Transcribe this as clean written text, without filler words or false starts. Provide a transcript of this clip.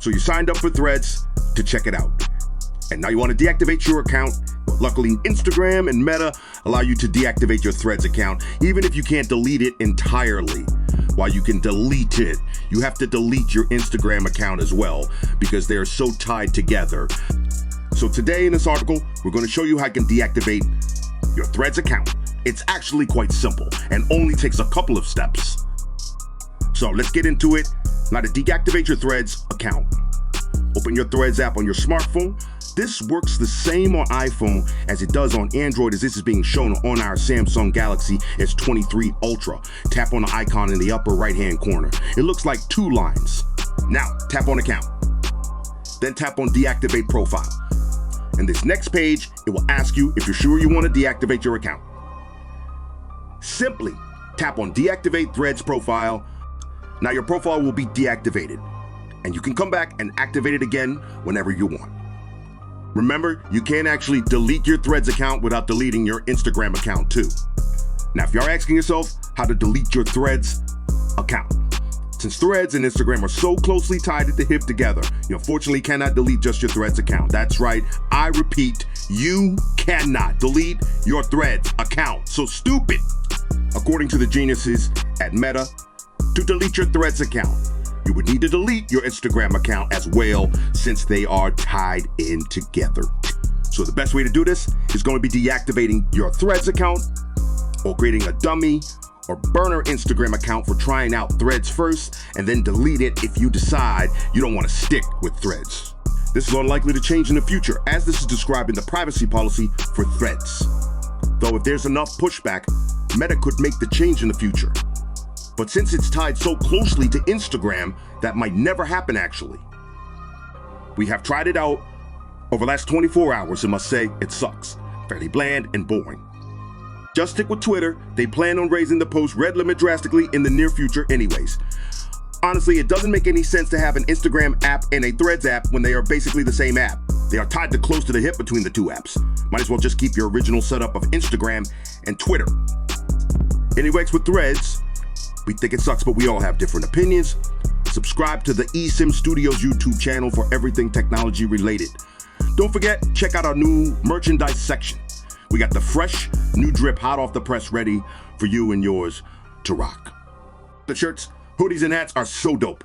So you signed up for Threads to check it out. And now you want to deactivate your account. Well, luckily, Instagram and Meta allow you to deactivate your Threads account, even if you can't delete it entirely. While you can delete it, you have to delete your Instagram account as well, because they are so tied together. So today in this article, we're going to show you how you can deactivate your Threads account. It's actually quite simple and only takes a couple of steps. So let's get into it. Now to deactivate your Threads account, open your Threads app on your smartphone. This works the same on iPhone as it does on Android, as this is being shown on our Samsung Galaxy S23 Ultra. Tap on the icon in the upper right-hand corner. It looks like 2 lines. Now, tap on account. Then tap on deactivate profile. In this next page, it will ask you if you're sure you want to deactivate your account. Simply tap on deactivate Threads profile. Now your profile will be deactivated, and you can come back and activate it again whenever you want. Remember, you can't actually delete your Threads account without deleting your Instagram account too. Now, if you're asking yourself how to delete your Threads account, since Threads and Instagram are so closely tied at the hip together, you unfortunately cannot delete just your Threads account. That's right, I repeat, you cannot delete your Threads account. So stupid. According to the geniuses at Meta, to delete your Threads account, you would need to delete your Instagram account as well, since they are tied in together. So the best way to do this is going to be deactivating your Threads account, or creating a dummy or burner Instagram account for trying out Threads first, and then delete it if you decide you don't want to stick with Threads. This is unlikely to change in the future, as this is described in the privacy policy for Threads. Though if there's enough pushback, Meta could make the change in the future. But since it's tied so closely to Instagram, that might never happen actually. We have tried it out over the last 24 hours and must say it sucks. Fairly bland and boring. Just stick with Twitter. They plan on raising the post read limit drastically in the near future anyways. Honestly, it doesn't make any sense to have an Instagram app and a Threads app when they are basically the same app. They are tied to close to the hip between the two apps. Might as well just keep your original setup of Instagram and Twitter. Anyways, with Threads, we think it sucks, but we all have different opinions. Subscribe to the eSIM Studios YouTube channel for everything technology related. Don't forget, check out our new merchandise section. We got the fresh, new drip, hot off the press ready for you and yours to rock. The shirts, hoodies, and hats are so dope.